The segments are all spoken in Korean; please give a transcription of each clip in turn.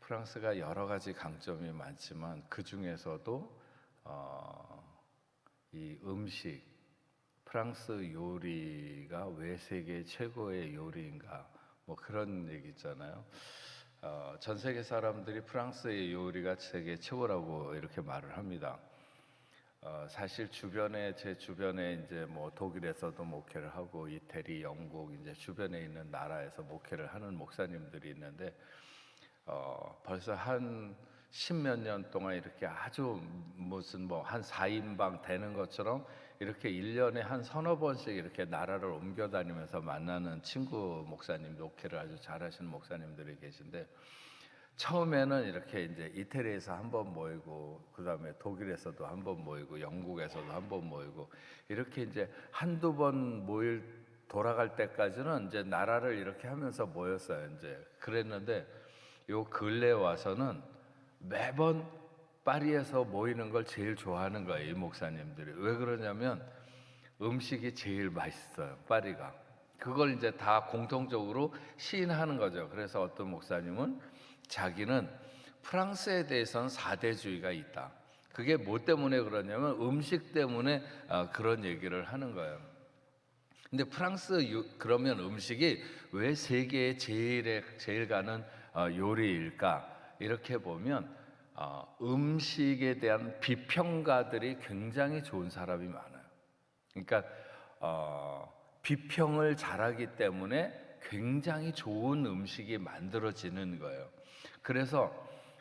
프랑스가 여러 가지 강점이 많지만 그 중에서도 이 음식, 프랑스 요리가 왜 세계 최고의 요리인가, 뭐 그런 얘기 있잖아요. 전 세계 사람들이 프랑스의 요리가 세계 최고라고 이렇게 말을 합니다. 사실 제 주변에 이제 뭐 독일에서도 목회를 하고 이태리, 영국 이제 주변에 있는 나라에서 목회를 하는 목사님들이 있는데 벌써 한 십몇 년 동안 이렇게 아주 무슨 뭐 한 4인방 되는 것처럼 이렇게 1년에 한 서너 번씩 이렇게 나라를 옮겨 다니면서 만나는 친구 목사님, 목회를 아주 잘하시는 목사님들이 계신데, 처음에는 이렇게 이제 이태리에서 한 번 모이고, 그 다음에 독일에서도 한 번 모이고, 영국에서도 한 번 모이고, 이렇게 이제 한두 번 돌아갈 때까지는 이제 나라를 이렇게 하면서 모였어요. 이제 그랬는데 요 근래 와서는 매번 파리에서 모이는 걸 제일 좋아하는 거예요, 이 목사님들이. 왜 그러냐면 음식이 제일 맛있어요, 파리가. 그걸 이제 다 공통적으로 시인하는 거죠. 그래서 어떤 목사님은 자기는 프랑스에 대해서는 사대주의가 있다. 그게 뭐 때문에 그러냐면 음식 때문에 그런 얘기를 하는 거예요. 근데 그러면 음식이 왜 세계에 제일 가는 요리일까? 이렇게 보면 음식에 대한 비평가들이 굉장히 좋은 사람이 많아요. 그러니까 비평을 잘하기 때문에 굉장히 좋은 음식이 만들어지는 거예요. 그래서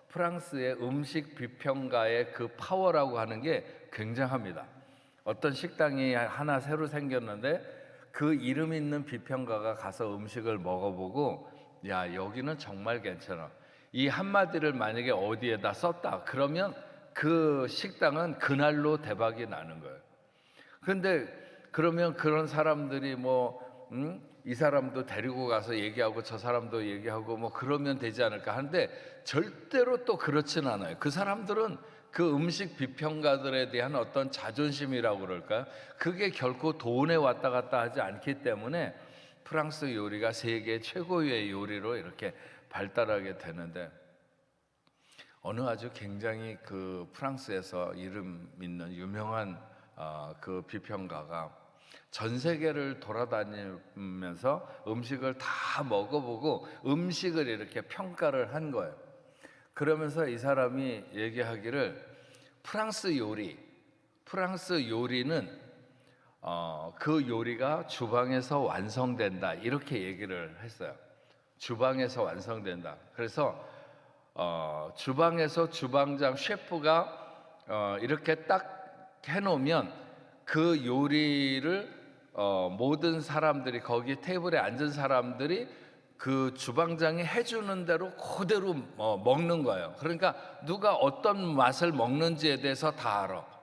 프랑스의 음식 비평가의 그 파워라고 하는 게 굉장합니다. 어떤 식당이 하나 새로 생겼는데 그 이름 있는 비평가가 가서 음식을 먹어보고, 야, 여기는 정말 괜찮아, 이 한마디를 만약에 어디에다 썼다 그러면 그 식당은 그날로 대박이 나는 거예요. 그런데 그러면 그런 사람들이 이 사람도 데리고 가서 얘기하고 저 사람도 얘기하고 뭐 그러면 되지 않을까 하는데, 절대로 또 그렇진 않아요. 그 사람들은 그 음식 비평가들에 대한 어떤 자존심이라고 그럴까요? 그게 결코 돈에 왔다 갔다 하지 않기 때문에 프랑스 요리가 세계 최고의 요리로 이렇게 발달하게 되는데, 어느 아주 굉장히 그 프랑스에서 이름 있는 유명한 그 비평가가 전 세계를 돌아다니면서 음식을 다 먹어보고 음식을 이렇게 평가를 한 거예요. 그러면서 이 사람이 얘기하기를 프랑스 요리는 그 요리가 주방에서 완성된다, 이렇게 얘기를 했어요. 주방에서 완성된다. 그래서 주방에서 주방장 셰프가 이렇게 딱 해놓으면 그 요리를 모든 사람들이, 거기 테이블에 앉은 사람들이 그 주방장이 해주는 대로 그대로 먹는 거예요. 그러니까 누가 어떤 맛을 먹는지에 대해서 다 알아.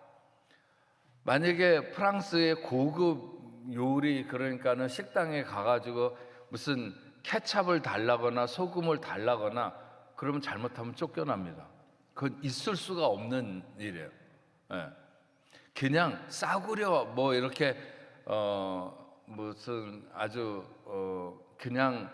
만약에 프랑스의 고급 요리, 그러니까는 식당에 가가지고 무슨 케찹을 달라거나 소금을 달라거나 그러면 잘못하면 쫓겨납니다. 그건 있을 수가 없는 일이에요. 예. 그냥 싸구려 뭐 이렇게 무슨 아주 그냥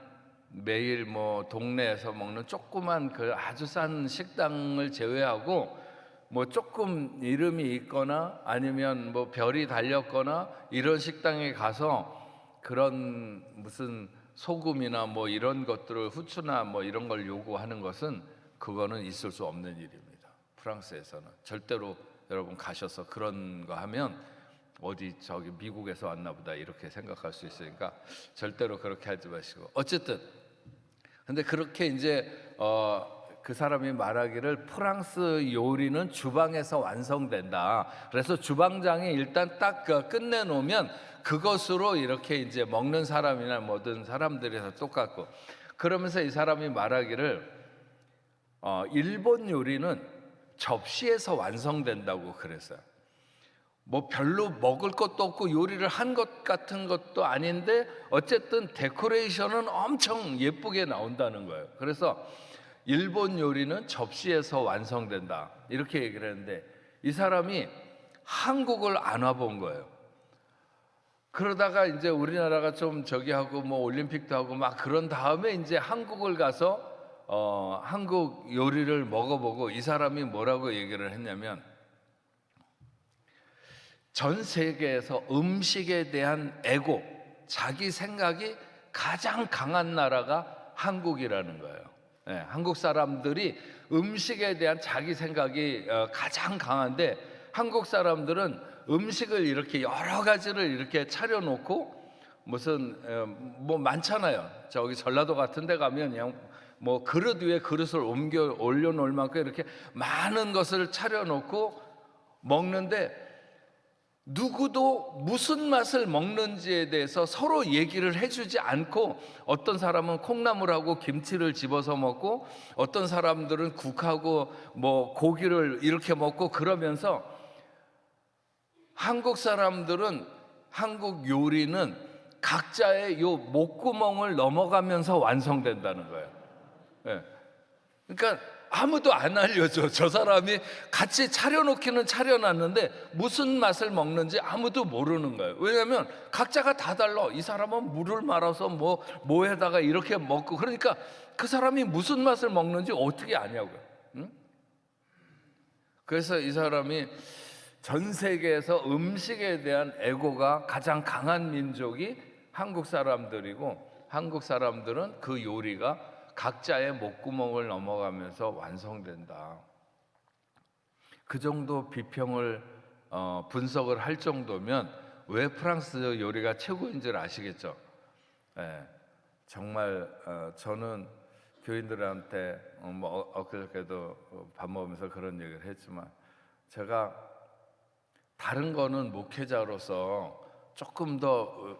매일 뭐 동네에서 먹는 조그만 그 아주 싼 식당을 제외하고 뭐 조금 이름이 있거나 아니면 뭐 별이 달렸거나 이런 식당에 가서 그런 무슨 소금이나 뭐 이런 것들을, 후추나 뭐 이런 걸 요구하는 것은 그거는 있을 수 없는 일입니다. 프랑스에서는 절대로 여러분 가셔서 그런 거 하면 어디 저기 미국에서 왔나 보다 이렇게 생각할 수 있으니까 절대로 그렇게 하지 마시고, 어쨌든 근데 그렇게 이제 그 사람이 말하기를 프랑스 요리는 주방에서 완성된다. 그래서 주방장이 일단 딱 끝내놓으면 그것으로 이렇게 이제 먹는 사람이나 모든 사람들이 다 똑같고, 그러면서 이 사람이 말하기를 일본 요리는 접시에서 완성된다고 그랬어요. 뭐 별로 먹을 것도 없고 요리를 한 것 같은 것도 아닌데 어쨌든 데코레이션은 엄청 예쁘게 나온다는 거예요. 그래서 일본 요리는 접시에서 완성된다, 이렇게 얘기를 했는데, 이 사람이 한국을 안 와본 거예요. 그러다가 이제 우리나라가 좀 저기 하고 뭐 올림픽도 하고 막 그런 다음에 이제 한국을 가서 한국 요리를 먹어보고 이 사람이 뭐라고 얘기를 했냐면, 전 세계에서 음식에 대한 애고, 자기 생각이 가장 강한 나라가 한국이라는 거예요. 네, 한국 사람들이 음식에 대한 자기 생각이 가장 강한데, 한국 사람들은 음식을 이렇게 여러 가지를 이렇게 차려놓고, 무슨 뭐 많잖아요. 저기 전라도 같은 데 가면 그냥 뭐 그릇 위에 그릇을 올려놓을 만큼 이렇게 많은 것을 차려놓고 먹는데, 누구도 무슨 맛을 먹는지에 대해서 서로 얘기를 해주지 않고, 어떤 사람은 콩나물하고 김치를 집어서 먹고, 어떤 사람들은 국하고 뭐 고기를 이렇게 먹고, 그러면서 한국 사람들은, 한국 요리는 각자의 요 목구멍을 넘어가면서 완성된다는 거예요. 예. 그러니까 아무도 안 알려줘. 저 사람이 같이 차려놓기는 차려놨는데 무슨 맛을 먹는지 아무도 모르는 거예요. 왜냐하면 각자가 다 달라. 이 사람은 물을 말아서 뭐에다가 이렇게 먹고, 그러니까 그 사람이 무슨 맛을 먹는지 어떻게 아냐고요. 응? 그래서 이 사람이 전 세계에서 음식에 대한 애고가 가장 강한 민족이 한국 사람들이고, 한국 사람들은 그 요리가 각자의 목구멍을 넘어가면서 완성된다. 그 정도 비평을 분석을 할 정도면 왜 프랑스 요리가 최고인 줄 아시겠죠? 예, 정말 저는 교인들한테 뭐 엊그저께도 밥 먹으면서 그런 얘기를 했지만, 제가 다른 거는 목회자로서 조금 더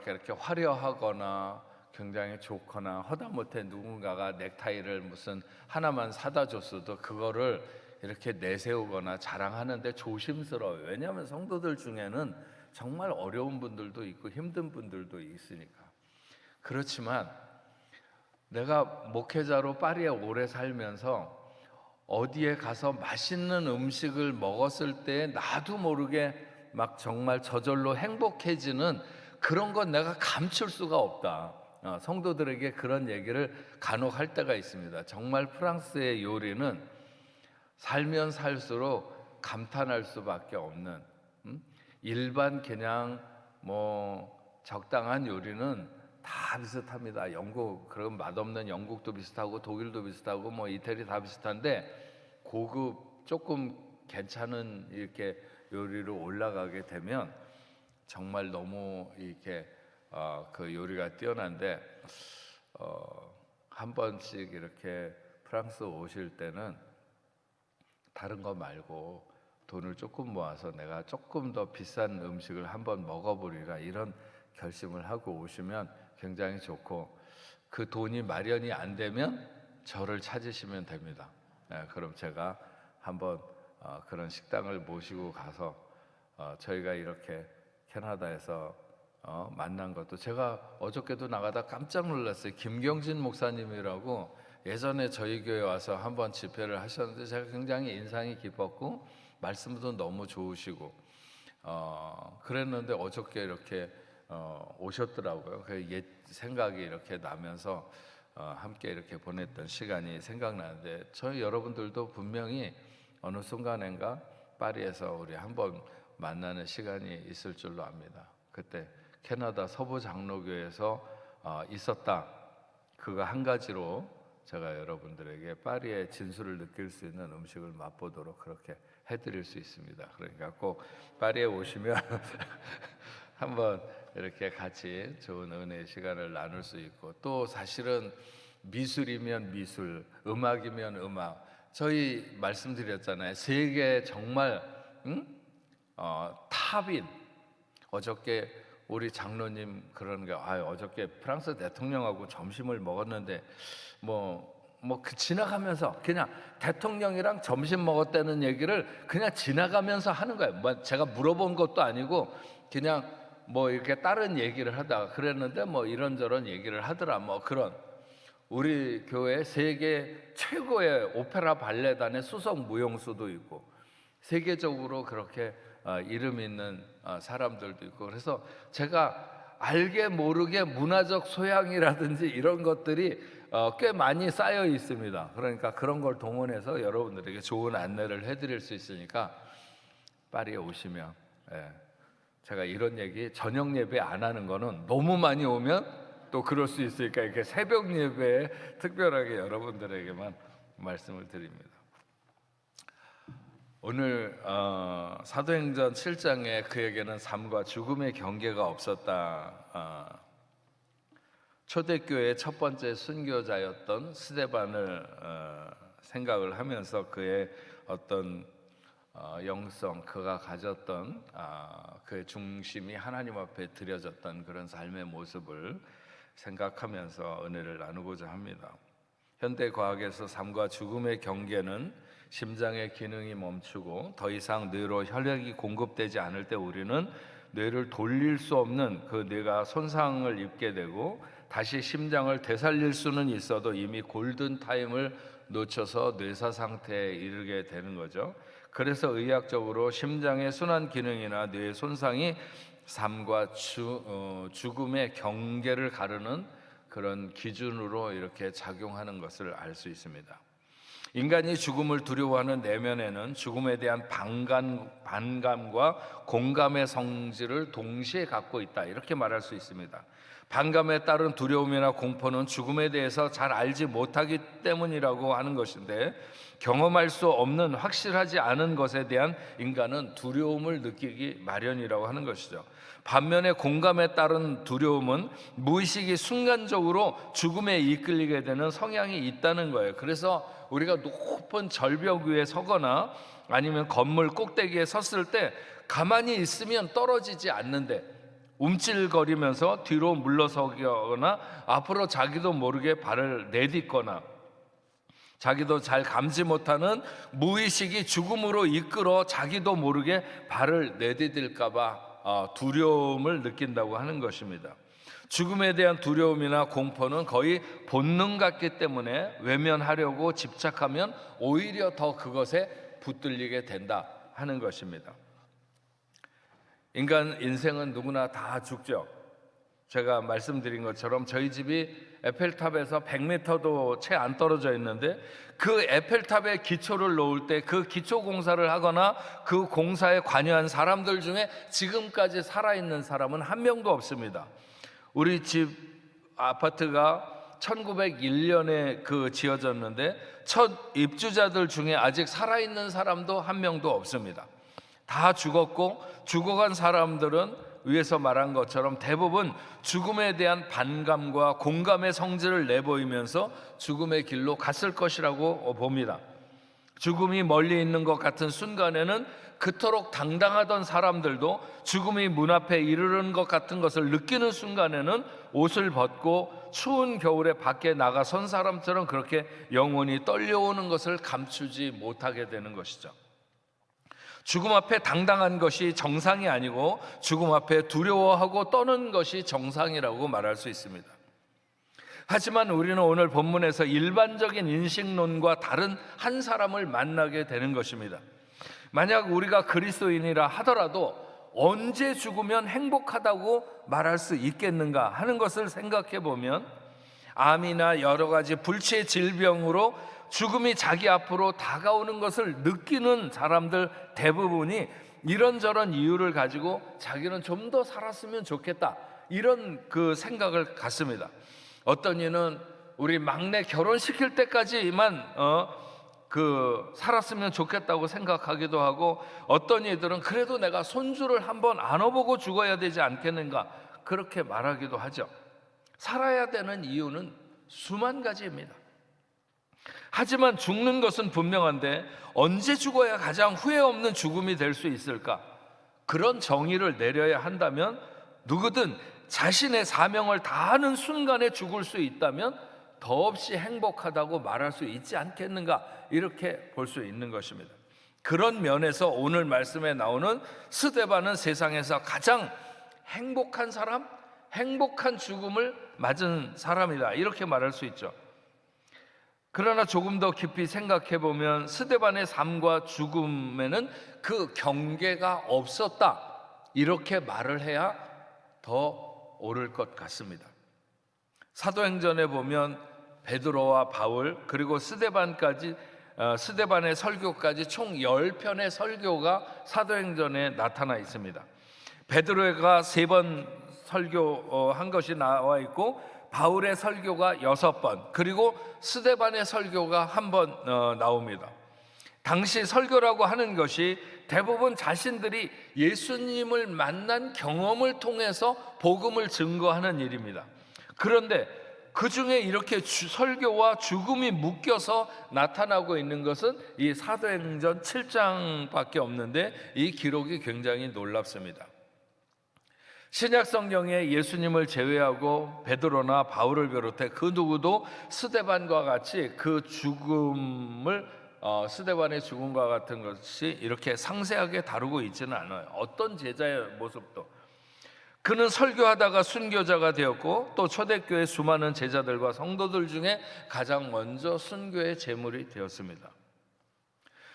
이렇게 화려하거나 굉장히 좋거나, 하다못해 누군가가 넥타이를 무슨 하나만 사다 줬어도 그거를 이렇게 내세우거나 자랑하는데 조심스러워요. 왜냐하면 성도들 중에는 정말 어려운 분들도 있고 힘든 분들도 있으니까. 그렇지만 내가 목회자로 파리에 오래 살면서 어디에 가서 맛있는 음식을 먹었을 때 나도 모르게 막 정말 저절로 행복해지는 그런 건 내가 감출 수가 없다. 성도들에게 그런 얘기를 간혹 할 때가 있습니다. 정말 프랑스의 요리는 살면 살수록 감탄할 수밖에 없는, 일반 그냥 뭐 적당한 요리는 다 비슷합니다. 영국, 그럼 맛없는 영국도 비슷하고 독일도 비슷하고 뭐 이태리 다 비슷한데, 고급 조금 괜찮은 이렇게 요리로 올라가게 되면 정말 너무 이렇게 그 요리가 뛰어난데, 한 번씩 이렇게 프랑스 오실 때는 다른 거 말고 돈을 조금 모아서 내가 조금 더 비싼 음식을 한번 먹어보리라, 이런 결심을 하고 오시면 굉장히 좋고, 그 돈이 마련이 안 되면 저를 찾으시면 됩니다. 그럼 제가 한번 그런 식당을 모시고 가서 저희가 이렇게 캐나다에서 만난 것도, 제가 어저께도 나가다 깜짝 놀랐어요. 김경진 목사님이라고 예전에 저희 교회 와서 한번 집회를 하셨는데, 제가 굉장히 인상이 깊었고 말씀도 너무 좋으시고 그랬는데, 어저께 이렇게 오셨더라고요. 그 옛 생각이 이렇게 나면서 함께 이렇게 보냈던 시간이 생각나는데, 저희 여러분들도 분명히 어느 순간인가 파리에서 우리 한번 만나는 시간이 있을 줄로 압니다. 그때 캐나다 서부 장로교에서 있었다. 그거 한 가지로 제가 여러분들에게 파리의 진수를 느낄 수 있는 음식을 맛보도록 그렇게 해드릴 수 있습니다. 그러니까 꼭 파리에 오시면 한번 이렇게 같이 좋은 은혜의 시간을 나눌 수 있고, 또 사실은 미술이면 미술, 음악이면 음악, 저희 말씀드렸잖아요. 세계 정말 탑인, 어저께 우리 장로님 그러는 게, 어저께 프랑스 대통령하고 점심을 먹었는데 지나가면서 그냥 대통령이랑 점심 먹었다는 얘기를 그냥 지나가면서 하는 거예요. 제가 물어본 것도 아니고 그냥 이렇게 다른 얘기를 하다가 그랬는데 이런저런 얘기를 하더라. 그런, 우리 교회 세계 최고의 오페라 발레단의 수석 무용수도 있고 세계적으로 그렇게 이름 있는 사람들도 있고, 그래서 제가 알게 모르게 문화적 소양이라든지 이런 것들이 꽤 많이 쌓여 있습니다. 그러니까 그런 걸 동원해서 여러분들에게 좋은 안내를 해드릴 수 있으니까 파리에 오시면, 제가 이런 얘기 저녁 예배 안 하는 거는 너무 많이 오면 또 그럴 수 있으니까 이렇게 새벽 예배에 특별하게 여러분들에게만 말씀을 드립니다. 오늘 사도행전 7장에 그에게는 삶과 죽음의 경계가 없었다. 초대교회의 첫 번째 순교자였던 스데반을 생각을 하면서 그의 어떤 영성, 그가 가졌던 그의 중심이 하나님 앞에 드려졌던 그런 삶의 모습을 생각하면서 은혜를 나누고자 합니다. 현대 과학에서 삶과 죽음의 경계는 심장의 기능이 멈추고 더 이상 뇌로 혈액이 공급되지 않을 때 우리는 뇌를 돌릴 수 없는 그 뇌가 손상을 입게 되고 다시 심장을 되살릴 수는 있어도 이미 골든 타임을 놓쳐서 뇌사 상태에 이르게 되는 거죠. 그래서 의학적으로 심장의 순환 기능이나 뇌의 손상이 삶과 죽음의 경계를 가르는 그런 기준으로 이렇게 작용하는 것을 알 수 있습니다. 인간이 죽음을 두려워하는 내면에는 죽음에 대한 반감과 공감의 성질을 동시에 갖고 있다, 이렇게 말할 수 있습니다. 반감에 따른 두려움이나 공포는 죽음에 대해서 잘 알지 못하기 때문이라고 하는 것인데, 경험할 수 없는 확실하지 않은 것에 대한 인간은 두려움을 느끼기 마련이라고 하는 것이죠. 반면에 공감에 따른 두려움은 무의식이 순간적으로 죽음에 이끌리게 되는 성향이 있다는 거예요. 그래서 우리가 높은 절벽 위에 서거나 아니면 건물 꼭대기에 섰을 때 가만히 있으면 떨어지지 않는데 움찔거리면서 뒤로 물러서거나 앞으로 자기도 모르게 발을 내딛거나 자기도 잘 감지 못하는 무의식이 죽음으로 이끌어 자기도 모르게 발을 내디딜까 봐 두려움을 느낀다고 하는 것입니다. 죽음에 대한 두려움이나 공포는 거의 본능 같기 때문에 외면하려고 집착하면 오히려 더 그것에 붙들리게 된다 하는 것입니다. 인간 인생은 누구나 다 죽죠. 제가 말씀드린 것처럼 저희 집이 에펠탑에서 100m도 채 안 떨어져 있는데 그 에펠탑에 기초를 놓을 때 그 기초 공사를 하거나 그 공사에 관여한 사람들 중에 지금까지 살아있는 사람은 한 명도 없습니다. 우리 집 아파트가 1901년에 지어졌는데 첫 입주자들 중에 아직 살아있는 사람도 한 명도 없습니다. 다 죽었고 죽어간 사람들은 위에서 말한 것처럼 대부분 죽음에 대한 반감과 공감의 성질을 내보이면서 죽음의 길로 갔을 것이라고 봅니다. 죽음이 멀리 있는 것 같은 순간에는 그토록 당당하던 사람들도 죽음이 문 앞에 이르는 것 같은 것을 느끼는 순간에는 옷을 벗고 추운 겨울에 밖에 나가 선 사람처럼 그렇게 영혼이 떨려오는 것을 감추지 못하게 되는 것이죠. 죽음 앞에 당당한 것이 정상이 아니고 죽음 앞에 두려워하고 떠는 것이 정상이라고 말할 수 있습니다. 하지만 우리는 오늘 본문에서 일반적인 인식론과 다른 한 사람을 만나게 되는 것입니다. 만약 우리가 그리스도인이라 하더라도 언제 죽으면 행복하다고 말할 수 있겠는가 하는 것을 생각해 보면 암이나 여러 가지 불치의 질병으로 죽음이 자기 앞으로 다가오는 것을 느끼는 사람들 대부분이 이런저런 이유를 가지고 자기는 좀 더 살았으면 좋겠다, 이런 생각을 갖습니다. 어떤 이는 우리 막내 결혼시킬 때까지만 살았으면 좋겠다고 생각하기도 하고, 어떤 이들은 그래도 내가 손주를 한번 안아보고 죽어야 되지 않겠는가 그렇게 말하기도 하죠. 살아야 되는 이유는 수만 가지입니다. 하지만 죽는 것은 분명한데 언제 죽어야 가장 후회 없는 죽음이 될 수 있을까? 그런 정의를 내려야 한다면 누구든 자신의 사명을 다하는 순간에 죽을 수 있다면 더없이 행복하다고 말할 수 있지 않겠는가, 이렇게 볼 수 있는 것입니다. 그런 면에서 오늘 말씀에 나오는 스데반은 세상에서 가장 행복한 사람, 행복한 죽음을 맞은 사람이다, 이렇게 말할 수 있죠. 그러나 조금 더 깊이 생각해 보면 스데반의 삶과 죽음에는 그 경계가 없었다, 이렇게 말을 해야 더 옳을 것 같습니다. 사도행전에 보면 베드로와 바울 그리고 스데반의 설교까지 총 10편의 설교가 사도행전에 나타나 있습니다. 베드로가 3번 설교한 것이 나와 있고, 바울의 설교가 6번, 그리고 스데반의 설교가 1번 나옵니다. 당시 설교라고 하는 것이 대부분 자신들이 예수님을 만난 경험을 통해서 복음을 증거하는 일입니다. 그런데 그 중에 이렇게 설교와 죽음이 묶여서 나타나고 있는 것은 이 사도행전 7장밖에 없는데, 이 기록이 굉장히 놀랍습니다. 신약 성경에 예수님을 제외하고 베드로나 바울을 비롯해 그 누구도 스데반과 같이 그 죽음을 스데반의 죽음과 같은 것이 이렇게 상세하게 다루고 있지는 않아요. 어떤 제자의 모습도. 그는 설교하다가 순교자가 되었고, 또 초대교회 수많은 제자들과 성도들 중에 가장 먼저 순교의 제물이 되었습니다.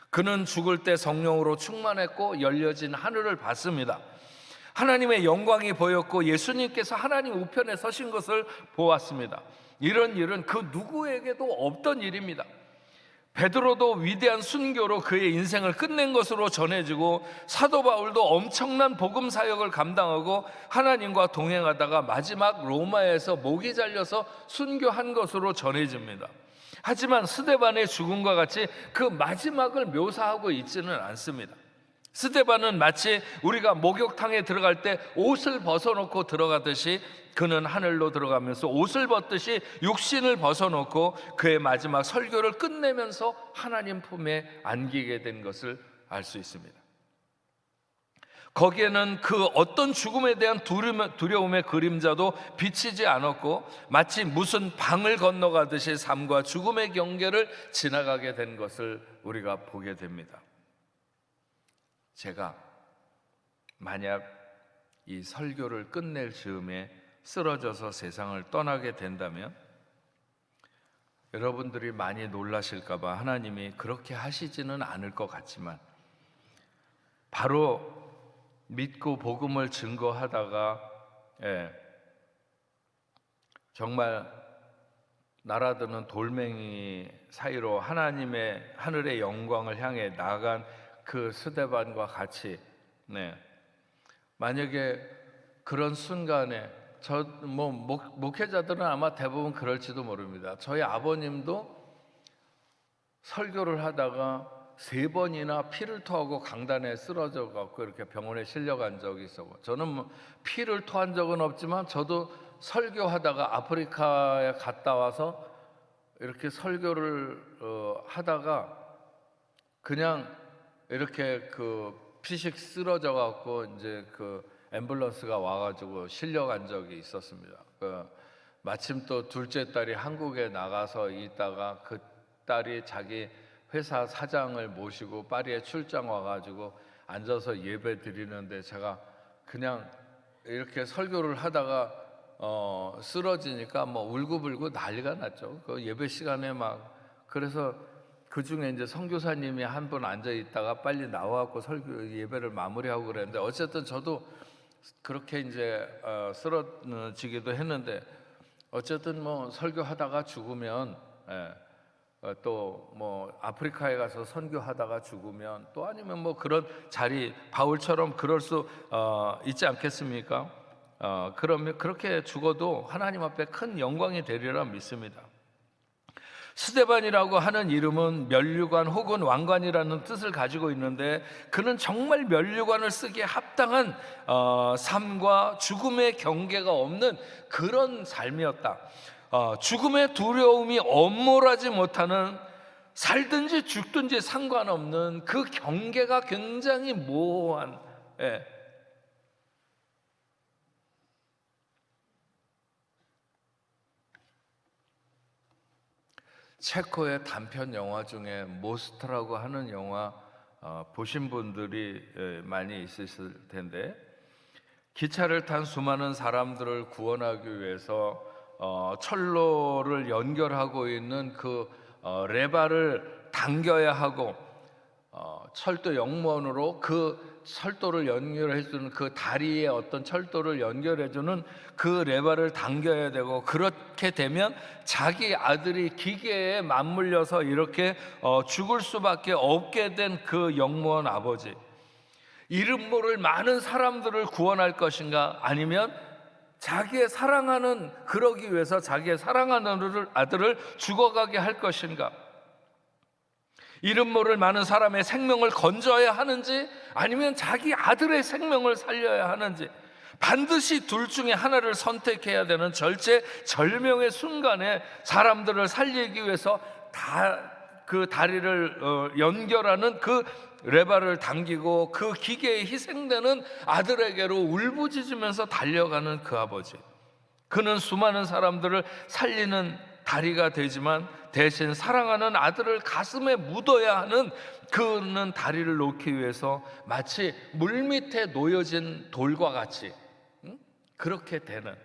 그는 죽을 때 성령으로 충만했고 열려진 하늘을 봤습니다. 하나님의 영광이 보였고 예수님께서 하나님 우편에 서신 것을 보았습니다. 이런 일은 그 누구에게도 없던 일입니다. 베드로도 위대한 순교로 그의 인생을 끝낸 것으로 전해지고, 사도 바울도 엄청난 복음 사역을 감당하고 하나님과 동행하다가 마지막 로마에서 목이 잘려서 순교한 것으로 전해집니다. 하지만 스데반의 죽음과 같이 그 마지막을 묘사하고 있지는 않습니다. 스데반은 마치 우리가 목욕탕에 들어갈 때 옷을 벗어놓고 들어가듯이, 그는 하늘로 들어가면서 옷을 벗듯이 육신을 벗어놓고 그의 마지막 설교를 끝내면서 하나님 품에 안기게 된 것을 알 수 있습니다. 거기에는 그 어떤 죽음에 대한 두려움의 그림자도 비치지 않았고, 마치 무슨 방을 건너가듯이 삶과 죽음의 경계를 지나가게 된 것을 우리가 보게 됩니다. 제가 만약 이 설교를 끝낼 즈음에 쓰러져서 세상을 떠나게 된다면 여러분들이 많이 놀라실까 봐 하나님이 그렇게 하시지는 않을 것 같지만, 바로 믿고 복음을 증거하다가 정말 날아드는 돌멩이 사이로 하나님의 하늘의 영광을 향해 나아간 그 스데반과 같이, 만약에 그런 순간에 목회자들은 아마 대부분 그럴지도 모릅니다. 저희 아버님도 설교를 하다가 3번이나 피를 토하고 강단에 쓰러져 갖고 이렇게 병원에 실려간 적이 있었고, 저는 피를 토한 적은 없지만 저도 설교하다가 아프리카에 갔다 와서 이렇게 설교를 하다가 그냥 이렇게 피식 쓰러져 갖고 이제 앰뷸런스가 와가지고 실려간 적이 있었습니다. 마침 또 둘째 딸이 한국에 나가서 있다가 그 딸이 자기 회사 사장을 모시고 파리에 출장 와가지고 앉아서 예배 드리는데, 제가 그냥 이렇게 설교를 하다가 쓰러지니까 울고불고 난리가 났죠. 그 예배 시간에 그래서 그 중에 이제 선교사님이 한 분 앉아 있다가 빨리 나와갖고 설교 예배를 마무리하고 그랬는데, 어쨌든 저도 그렇게 이제 쓰러지기도 했는데, 어쨌든 설교하다가 죽으면, 또 아프리카에 가서 선교하다가 죽으면, 또 아니면 그런 자리, 바울처럼 그럴 수 있지 않겠습니까? 그러면 그렇게 죽어도 하나님 앞에 큰 영광이 되리라 믿습니다. 스데반이라고 하는 이름은 면류관 혹은 왕관이라는 뜻을 가지고 있는데, 그는 정말 면류관을 쓰기에 합당한 삶과 죽음의 경계가 없는 그런 삶이었다. 죽음의 두려움이 엄몰하지 못하는, 살든지 죽든지 상관없는 그 경계가 굉장히 모호한, 체코의 단편 영화 중에 모스트라고 하는 영화 보신 분들이 많이 있으실 텐데, 기차를 탄 수많은 사람들을 구원하기 위해서 철로를 연결하고 있는 그 레바를 당겨야 하고, 철도 영무원으로 그 철도를 연결해주는 그 다리에 어떤 철도를 연결해주는 그 레버를 당겨야 되고, 그렇게 되면 자기 아들이 기계에 맞물려서 이렇게 죽을 수밖에 없게 된 그 영무원 아버지, 이름 모를 많은 사람들을 구원할 것인가, 아니면 자기의 사랑하는, 그러기 위해서 자기의 사랑하는 아들을 죽어가게 할 것인가, 이름 모를 많은 사람의 생명을 건져야 하는지 아니면 자기 아들의 생명을 살려야 하는지, 반드시 둘 중에 하나를 선택해야 되는 절체절명의 순간에 사람들을 살리기 위해서 그 다리를 연결하는 그 레바를 당기고 그 기계에 희생되는 아들에게로 울부짖으면서 달려가는 그 아버지, 그는 수많은 사람들을 살리는 다리가 되지만 대신 사랑하는 아들을 가슴에 묻어야 하는, 그는 다리를 놓기 위해서 마치 물밑에 놓여진 돌과 같이 그렇게 되는,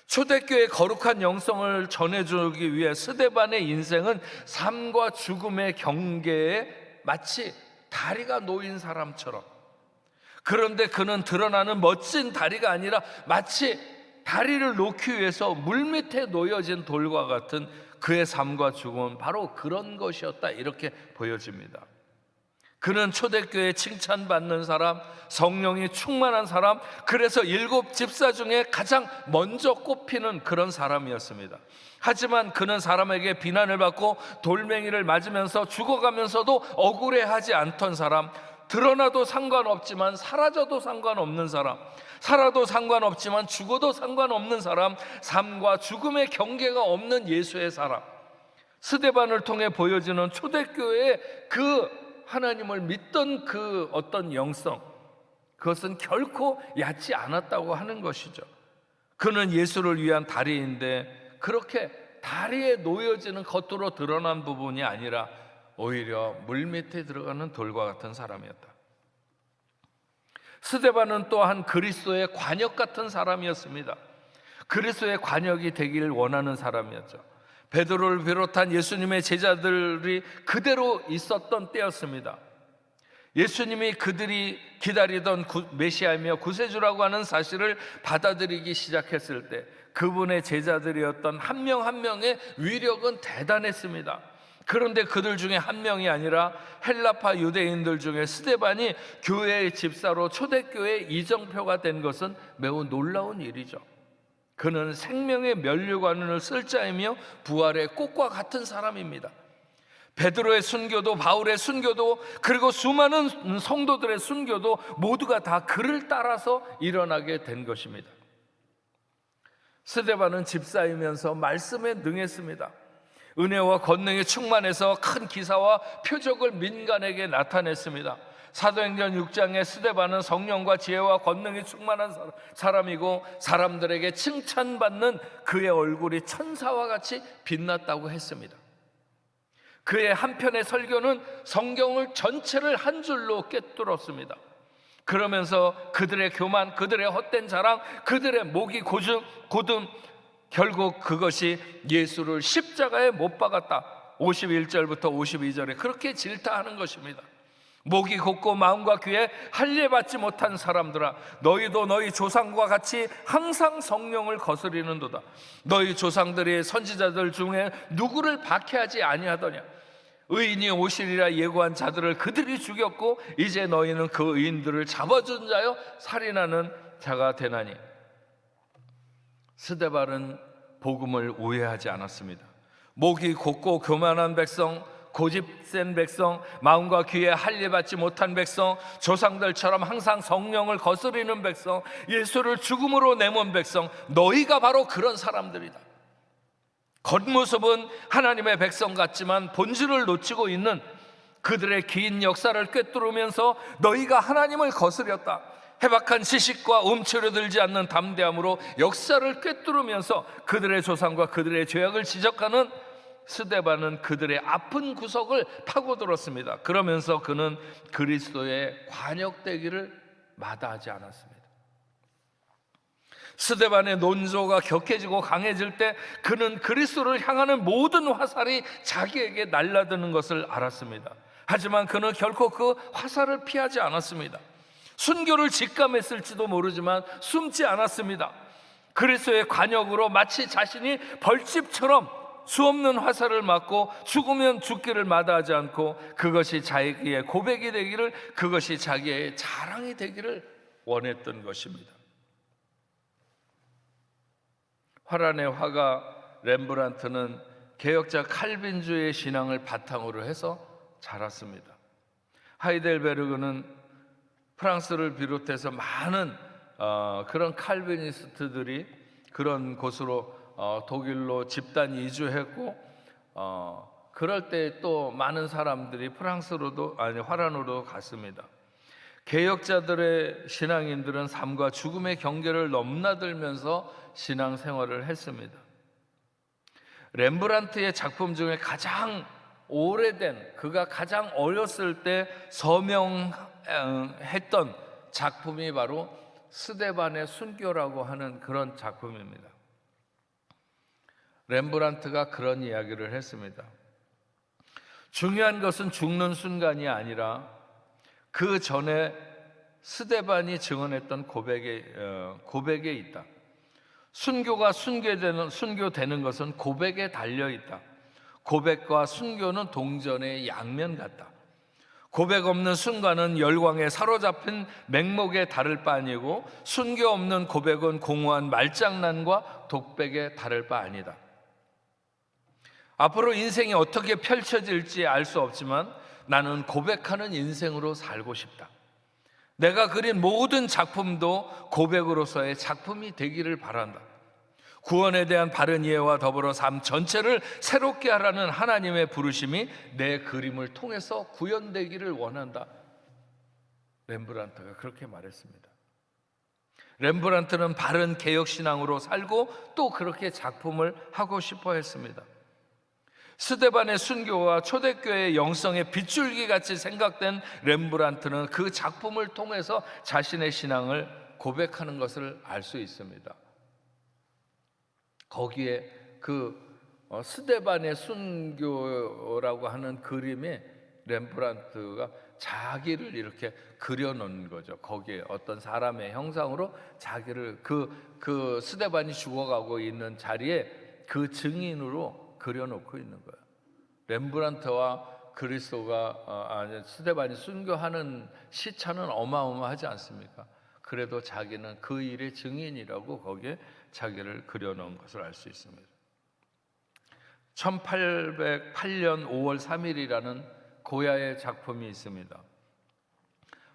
초대교회의 거룩한 영성을 전해주기 위해 스데반의 인생은 삶과 죽음의 경계에 마치 다리가 놓인 사람처럼, 그런데 그는 드러나는 멋진 다리가 아니라 마치 다리를 놓기 위해서 물밑에 놓여진 돌과 같은 그의 삶과 죽음은 바로 그런 것이었다, 이렇게 보여집니다. 그는 초대교회에 칭찬받는 사람, 성령이 충만한 사람, 그래서 7 집사 중에 가장 먼저 꼽히는 그런 사람이었습니다. 하지만 그는 사람에게 비난을 받고 돌멩이를 맞으면서 죽어가면서도 억울해하지 않던 사람, 드러나도 상관없지만 사라져도 상관없는 사람, 살아도 상관없지만 죽어도 상관없는 사람, 삶과 죽음의 경계가 없는 예수의 사람, 스데반을 통해 보여지는 초대교회의 그 하나님을 믿던 그 어떤 영성, 그것은 결코 얕지 않았다고 하는 것이죠. 그는 예수를 위한 다리인데 그렇게 다리에 놓여지는 겉으로 드러난 부분이 아니라 오히려 물밑에 들어가는 돌과 같은 사람이었다. 스데반은 또한 그리스도의 관역 같은 사람이었습니다. 그리스도의 관역이 되기를 원하는 사람이었죠. 베드로를 비롯한 예수님의 제자들이 그대로 있었던 때였습니다. 예수님이 그들이 기다리던 메시아이며 구세주라고 하는 사실을 받아들이기 시작했을 때 그분의 제자들이었던 한 명 한 명의 위력은 대단했습니다. 그런데 그들 중에 한 명이 아니라 헬라파 유대인들 중에 스데반이 교회의 집사로 초대교회의 이정표가 된 것은 매우 놀라운 일이죠. 그는 생명의 면류관을 쓸 자이며 부활의 꽃과 같은 사람입니다. 베드로의 순교도, 바울의 순교도, 그리고 수많은 성도들의 순교도 모두가 다 그를 따라서 일어나게 된 것입니다. 스데반은 집사이면서 말씀에 능했습니다. 은혜와 권능이 충만해서 큰 기사와 표적을 민간에게 나타냈습니다. 사도행전 6장에 스데반은 성령과 지혜와 권능이 충만한 사람이고 사람들에게 칭찬받는 그의 얼굴이 천사와 같이 빛났다고 했습니다. 그의 한편의 설교는 성경을 전체를 한 줄로 꿰뚫었습니다. 그러면서 그들의 교만, 그들의 헛된 자랑, 그들의 목이 고든 결국 그것이 예수를 십자가에 못 박았다, 51절부터 52절에 그렇게 질타하는 것입니다. 목이 곧고 마음과 귀에 할례받지 못한 사람들아, 너희도 너희 조상과 같이 항상 성령을 거스리는도다. 너희 조상들이 선지자들 중에 누구를 박해하지 아니하더냐. 의인이 오시리라 예고한 자들을 그들이 죽였고 이제 너희는 그 의인들을 잡아준 자여 살인하는 자가 되나니. 스데반은 복음을 우회하지 않았습니다. 목이 곧고 교만한 백성, 고집센 백성, 마음과 귀에 할례받지 못한 백성, 조상들처럼 항상 성령을 거스리는 백성, 예수를 죽음으로 내몬 백성, 너희가 바로 그런 사람들이다. 겉모습은 하나님의 백성 같지만 본질을 놓치고 있는 그들의 긴 역사를 꿰뚫으면서 너희가 하나님을 거스렸다, 해박한 지식과 움츠러들지 않는 담대함으로 역사를 꿰뚫으면서 그들의 조상과 그들의 죄악을 지적하는 스데반은 그들의 아픈 구석을 파고들었습니다. 그러면서 그는 그리스도의 관역되기를 마다하지 않았습니다. 스데반의 논조가 격해지고 강해질 때 그는 그리스도를 향하는 모든 화살이 자기에게 날아드는 것을 알았습니다. 하지만 그는 결코 그 화살을 피하지 않았습니다. 순교를 직감했을지도 모르지만 숨지 않았습니다. 그리스도의 관역으로 마치 자신이 벌집처럼 수없는 화살을 맞고 죽으면 죽기를 마다하지 않고 그것이 자기의 고백이 되기를, 그것이 자기의 자랑이 되기를 원했던 것입니다. 화란의 화가 렘브란트는 개혁자 칼빈주의 신앙을 바탕으로 해서 자랐습니다. 하이델베르그는 프랑스를 비롯해서 많은 그런 칼비니스트들이 그런 곳으로 독일로 집단 이주했고, 그럴 때 또 많은 사람들이 화란으로 갔습니다. 개혁자들의 신앙인들은 삶과 죽음의 경계를 넘나들면서 신앙생활을 했습니다. 렘브란트의 작품 중에 가장 오래된, 그가 가장 어렸을 때 서명했던 작품이 바로 스데반의 순교라고 하는 그런 작품입니다. 렘브란트가 그런 이야기를 했습니다. 중요한 것은 죽는 순간이 아니라 그 전에 스데반이 증언했던 고백에 있다. 순교가 순교되는 것은 고백에 달려 있다. 고백과 순교는 동전의 양면 같다. 고백 없는 순간은 열광에 사로잡힌 맹목에 다를 바 아니고, 순교 없는 고백은 공허한 말장난과 독백에 다를 바 아니다. 앞으로 인생이 어떻게 펼쳐질지 알 수 없지만 나는 고백하는 인생으로 살고 싶다. 내가 그린 모든 작품도 고백으로서의 작품이 되기를 바란다. 구원에 대한 바른 이해와 더불어 삶 전체를 새롭게 하라는 하나님의 부르심이 내 그림을 통해서 구현되기를 원한다. 렘브란트가 그렇게 말했습니다. 렘브란트는 바른 개혁신앙으로 살고 또 그렇게 작품을 하고 싶어 했습니다. 스데반의 순교와 초대교회의 영성의 빗줄기 같이 생각된 렘브란트는 그 작품을 통해서 자신의 신앙을 고백하는 것을 알 수 있습니다. 거기에 스데반의 순교라고 하는 그림에 렘브란트가 자기를 이렇게 그려놓은 거죠. 거기에 어떤 사람의 형상으로 자기를 그 스데반이 죽어가고 있는 자리에 그 증인으로 그려놓고 있는 거예요. 렘브란트와 스데반이 순교하는 시차는 어마어마하지 않습니까? 그래도 자기는 그 일의 증인이라고 거기에 자기를 그려놓은 것을 알 수 있습니다. 1808년 5월 3일이라는 고야의 작품이 있습니다.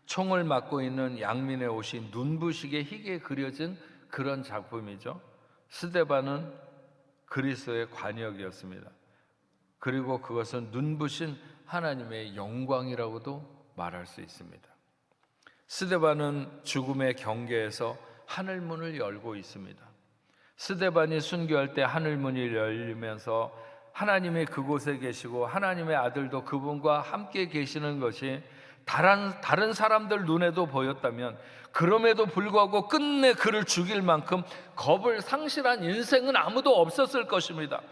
총을 맞고 있는 양민의 옷이 눈부시게 희게 그려진 그런 작품이죠. 스데반은 그리스도의 관역이었습니다. 그리고 그것은 눈부신 하나님의 영광이라고도 말할 수 있습니다. 스데반은 죽음의 경계에서 하늘문을 열고 있습니다. 스데반이 순교할 때 하늘문이 열리면서 하나님이 그곳에 계시고 하나님의 아들도 그분과 함께 계시는 것이 다른 사람들 눈에도 보였다면, 그럼에도 불구하고 끝내 그를 죽일 만큼 겁을 상실한 인생은 아무도 없었을 것입니다.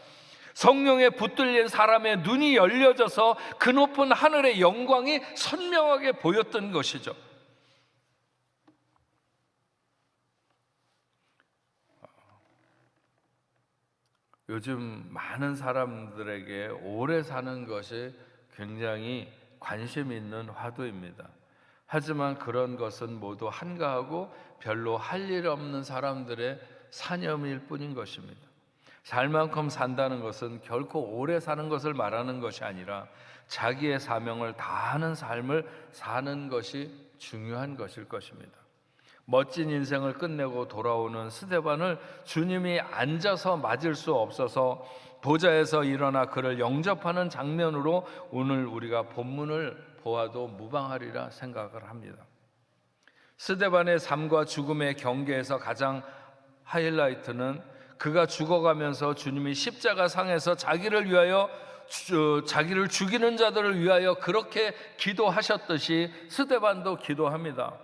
성령에 붙들린 사람의 눈이 열려져서 그 높은 하늘의 영광이 선명하게 보였던 것이죠. 요즘 많은 사람들에게 오래 사는 것이 굉장히 관심 있는 화두입니다. 하지만 그런 것은 모두 한가하고 별로 할 일 없는 사람들의 사념일 뿐인 것입니다. 살 만큼 산다는 것은 결코 오래 사는 것을 말하는 것이 아니라 자기의 사명을 다하는 삶을 사는 것이 중요한 것일 것입니다. 멋진 인생을 끝내고 돌아오는 스데반을 주님이 앉아서 맞을 수 없어서 보좌에서 일어나 그를 영접하는 장면으로 오늘 우리가 본문을 보아도 무방하리라 생각을 합니다. 스데반의 삶과 죽음의 경계에서 가장 하이라이트는 그가 죽어가면서 주님이 십자가 상에서 자기를 죽이는 자들을 위하여 그렇게 기도하셨듯이 스데반도 기도합니다.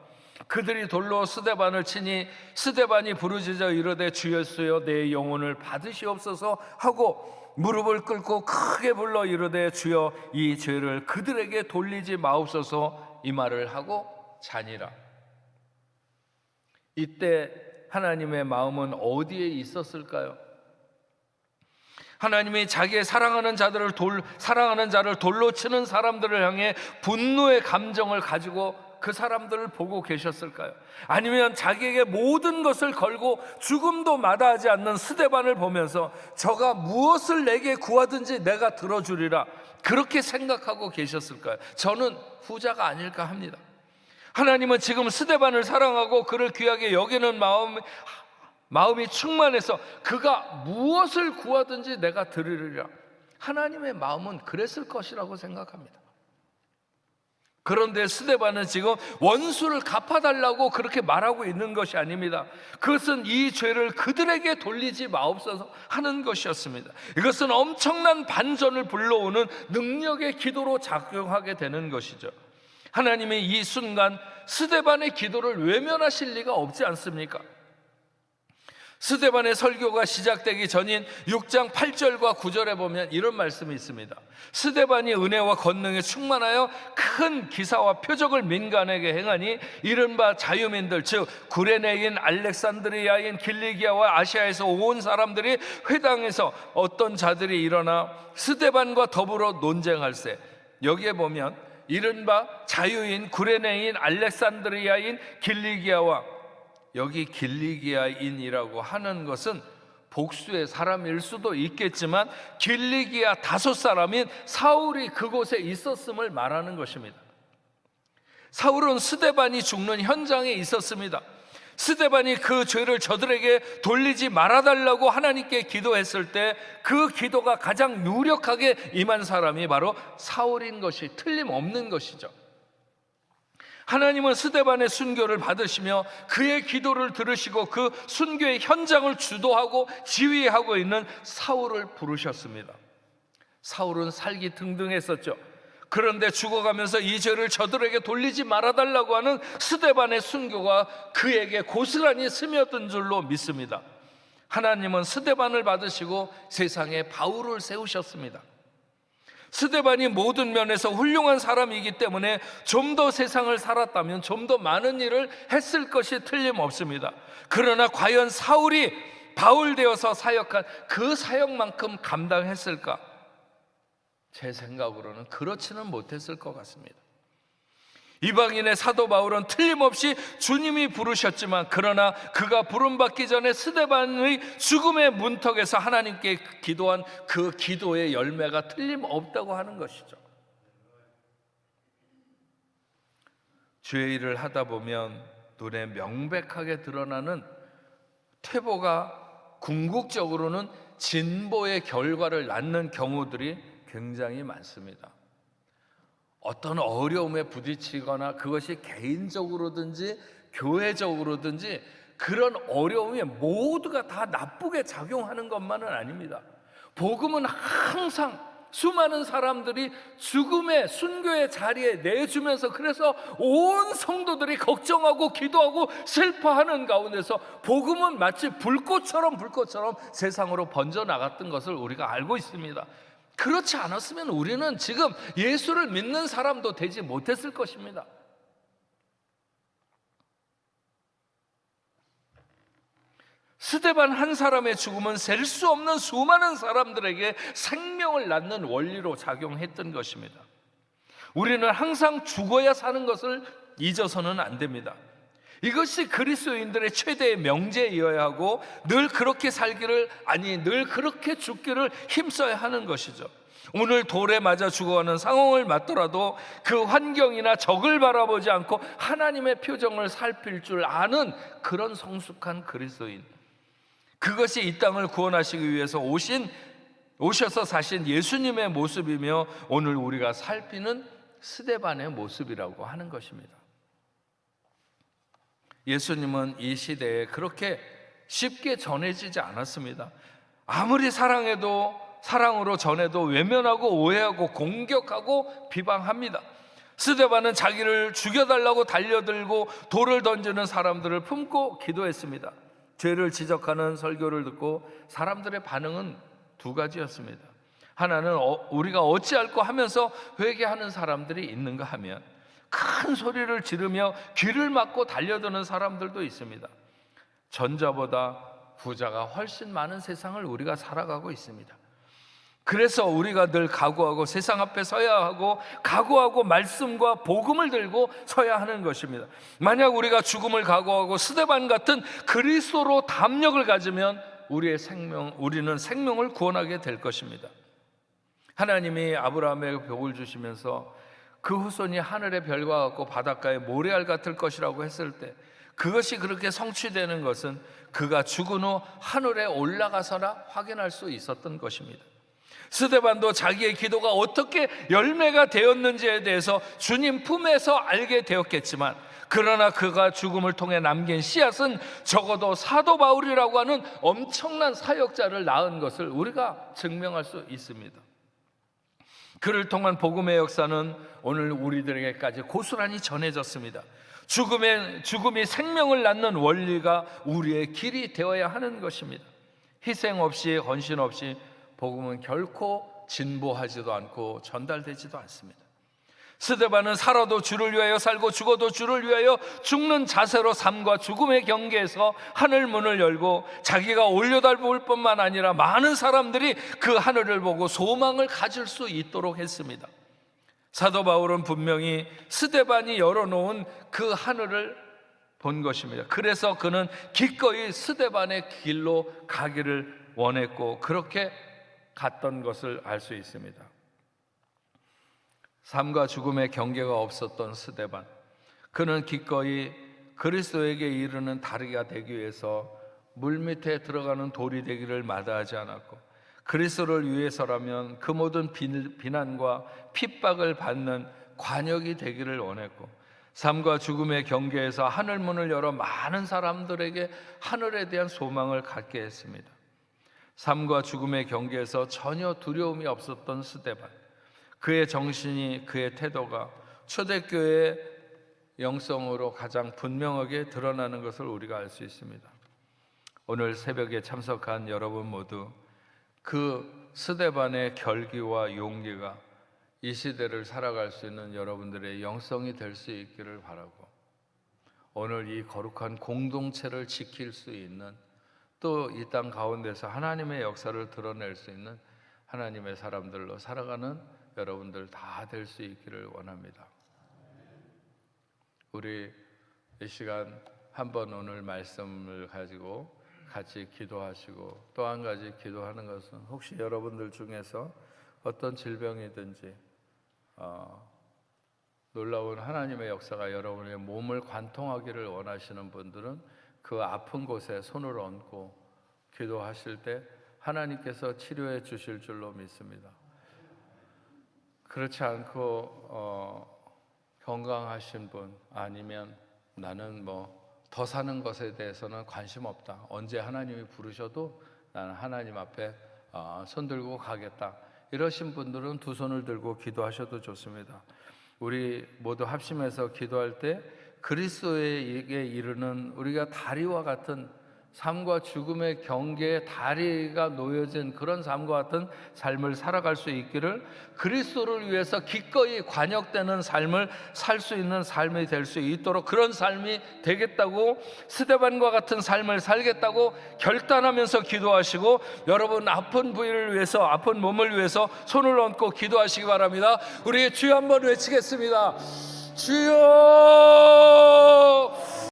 그들이 돌로 스데반을 치니 스데반이 부르짖어 이르되 주 예수여 내 영혼을 받으시옵소서 하고 무릎을 꿇고 크게 불러 이르되 주여 이 죄를 그들에게 돌리지 마옵소서 이 말을 하고 자니라. 이때 하나님의 마음은 어디에 있었을까요? 하나님이 자기의 사랑하는 자를 돌로 치는 사람들을 향해 분노의 감정을 가지고 그 사람들을 보고 계셨을까요? 아니면 자기에게 모든 것을 걸고 죽음도 마다하지 않는 스데반을 보면서 저가 무엇을 내게 구하든지 내가 들어주리라 그렇게 생각하고 계셨을까요? 저는 후자가 아닐까 합니다. 하나님은 지금 스데반을 사랑하고 그를 귀하게 여기는 마음이 충만해서 그가 무엇을 구하든지 내가 들으리라. 하나님의 마음은 그랬을 것이라고 생각합니다. 그런데 스데반은 지금 원수를 갚아달라고 그렇게 말하고 있는 것이 아닙니다. 그것은 이 죄를 그들에게 돌리지 마옵소서 하는 것이었습니다. 이것은 엄청난 반전을 불러오는 능력의 기도로 작용하게 되는 것이죠. 하나님이 이 순간 스데반의 기도를 외면하실 리가 없지 않습니까? 스데반의 설교가 시작되기 전인 6장 8절과 9절에 보면 이런 말씀이 있습니다. 스데반이 은혜와 권능에 충만하여 큰 기사와 표적을 민간에게 행하니 이른바 자유민들 즉 구레네인 알렉산드리아인 길리기아와 아시아에서 온 사람들이 회당에서 어떤 자들이 일어나 스데반과 더불어 논쟁할세. 여기에 보면 이른바 자유인 구레네인 알렉산드리아인 길리기아와 여기 길리기아인이라고 하는 것은 복수의 사람일 수도 있겠지만 길리기아 5사람인 사울이 그곳에 있었음을 말하는 것입니다. 사울은 스데반이 죽는 현장에 있었습니다. 스데반이 그 죄를 저들에게 돌리지 말아달라고 하나님께 기도했을 때 그 기도가 가장 유력하게 임한 사람이 바로 사울인 것이 틀림없는 것이죠. 하나님은 스데반의 순교를 받으시며 그의 기도를 들으시고 그 순교의 현장을 주도하고 지휘하고 있는 사울을 부르셨습니다. 사울은 살기 등등했었죠. 그런데 죽어가면서 이 죄를 저들에게 돌리지 말아달라고 하는 스데반의 순교가 그에게 고스란히 스며든 줄로 믿습니다. 하나님은 스데반을 받으시고 세상에 바울을 세우셨습니다. 스데반이 모든 면에서 훌륭한 사람이기 때문에 좀 더 세상을 살았다면 좀 더 많은 일을 했을 것이 틀림없습니다. 그러나 과연 사울이 바울 되어서 사역한 그 사역만큼 감당했을까? 제 생각으로는 그렇지는 못했을 것 같습니다. 이방인의 사도 바울은 틀림없이 주님이 부르셨지만 그러나 그가 부름받기 전에 스데반의 죽음의 문턱에서 하나님께 기도한 그 기도의 열매가 틀림없다고 하는 것이죠. 주의 일을 하다 보면 눈에 명백하게 드러나는 퇴보가 궁극적으로는 진보의 결과를 낳는 경우들이 굉장히 많습니다. 어떤 어려움에 부딪히거나 그것이 개인적으로든지 교회적으로든지 그런 어려움이 모두가 다 나쁘게 작용하는 것만은 아닙니다. 복음은 항상 수많은 사람들이 죽음의 순교의 자리에 내주면서 그래서 온 성도들이 걱정하고 기도하고 슬퍼하는 가운데서 복음은 마치 불꽃처럼 세상으로 번져나갔던 것을 우리가 알고 있습니다. 그렇지 않았으면 우리는 지금 예수를 믿는 사람도 되지 못했을 것입니다. 스데반 한 사람의 죽음은 셀 수 없는 수많은 사람들에게 생명을 낳는 원리로 작용했던 것입니다. 우리는 항상 죽어야 사는 것을 잊어서는 안 됩니다. 이것이 그리스도인들의 최대의 명제이어야 하고 늘 그렇게 살기를 늘 그렇게 죽기를 힘써야 하는 것이죠. 오늘 돌에 맞아 죽어가는 상황을 맞더라도 그 환경이나 적을 바라보지 않고 하나님의 표정을 살필 줄 아는 그런 성숙한 그리스도인, 그것이 이 땅을 구원하시기 위해서 오셔서 사신 예수님의 모습이며 오늘 우리가 살피는 스데반의 모습이라고 하는 것입니다. 예수님은 이 시대에 그렇게 쉽게 전해지지 않았습니다. 아무리 사랑으로 전해도 외면하고 오해하고 공격하고 비방합니다. 스데반은 자기를 죽여달라고 달려들고 돌을 던지는 사람들을 품고 기도했습니다. 죄를 지적하는 설교를 듣고 사람들의 반응은 두 가지였습니다. 하나는 우리가 어찌할꼬 하면서 회개하는 사람들이 있는가 하면 큰 소리를 지르며 귀를 막고 달려드는 사람들도 있습니다. 전자보다 부자가 훨씬 많은 세상을 우리가 살아가고 있습니다. 그래서 우리가 늘 각오하고 세상 앞에 서야 하고 각오하고 말씀과 복음을 들고 서야 하는 것입니다. 만약 우리가 죽음을 각오하고 스데반 같은 그리스도로 담력을 가지면 우리는 생명을 구원하게 될 것입니다. 하나님이 아브라함에게 복을 주시면서 그 후손이 하늘의 별과 같고 바닷가의 모래알 같을 것이라고 했을 때 그것이 그렇게 성취되는 것은 그가 죽은 후 하늘에 올라가서나 확인할 수 있었던 것입니다. 스데반도 자기의 기도가 어떻게 열매가 되었는지에 대해서 주님 품에서 알게 되었겠지만, 그러나 그가 죽음을 통해 남긴 씨앗은 적어도 사도 바울이라고 하는 엄청난 사역자를 낳은 것을 우리가 증명할 수 있습니다. 그를 통한 복음의 역사는 오늘 우리들에게까지 고스란히 전해졌습니다. 죽음이 생명을 낳는 원리가 우리의 길이 되어야 하는 것입니다. 희생 없이, 헌신 없이 복음은 결코 진보하지도 않고 전달되지도 않습니다. 스데반은 살아도 주를 위하여 살고 죽어도 주를 위하여 죽는 자세로 삶과 죽음의 경계에서 하늘 문을 열고 자기가 올려다볼 뿐만 아니라 많은 사람들이 그 하늘을 보고 소망을 가질 수 있도록 했습니다. 사도 바울은 분명히 스데반이 열어놓은 그 하늘을 본 것입니다. 그래서 그는 기꺼이 스데반의 길로 가기를 원했고 그렇게 갔던 것을 알 수 있습니다. 삶과 죽음의 경계가 없었던 스데반, 그는 기꺼이 그리스도에게 이르는 다리가 되기 위해서 물밑에 들어가는 돌이 되기를 마다하지 않았고, 그리스도를 위해서라면 그 모든 비난과 핍박을 받는 관역이 되기를 원했고, 삶과 죽음의 경계에서 하늘문을 열어 많은 사람들에게 하늘에 대한 소망을 갖게 했습니다. 삶과 죽음의 경계에서 전혀 두려움이 없었던 스데반, 그의 정신이, 그의 태도가 초대교회의 영성으로 가장 분명하게 드러나는 것을 우리가 알 수 있습니다. 오늘 새벽에 참석한 여러분 모두 그 스데반의 결기와 용기가 이 시대를 살아갈 수 있는 여러분들의 영성이 될 수 있기를 바라고, 오늘 이 거룩한 공동체를 지킬 수 있는, 또 이 땅 가운데서 하나님의 역사를 드러낼 수 있는 하나님의 사람들로 살아가는 여러분들 다 될 수 있기를 원합니다. 우리 이 시간 한번 오늘 말씀을 가지고 같이 기도하시고, 또 한 가지 기도하는 것은, 혹시 여러분들 중에서 어떤 질병이든지 놀라운 하나님의 역사가 여러분의 몸을 관통하기를 원하시는 분들은 그 아픈 곳에 손을 얹고 기도하실 때 하나님께서 치료해 주실 줄로 믿습니다. 그렇지 않고 건강하신 분, 아니면 나는 더 사는 것에 대해서는 관심 없다, 언제 하나님이 부르셔도 나는 하나님 앞에 손 들고 가겠다, 이러신 분들은 두 손을 들고 기도하셔도 좋습니다. 우리 모두 합심해서 기도할 때 그리스도에게 이르는 우리가 다리와 같은 삶과 죽음의 경계에 다리가 놓여진 그런 삶과 같은 삶을 살아갈 수 있기를, 그리스도를 위해서 기꺼이 관역되는 삶을 살 수 있는 삶이 될 수 있도록, 그런 삶이 되겠다고, 스데반과 같은 삶을 살겠다고 결단하면서 기도하시고, 여러분 아픈 부위를 위해서, 아픈 몸을 위해서 손을 얹고 기도하시기 바랍니다. 우리 주여 한번 외치겠습니다. 주여!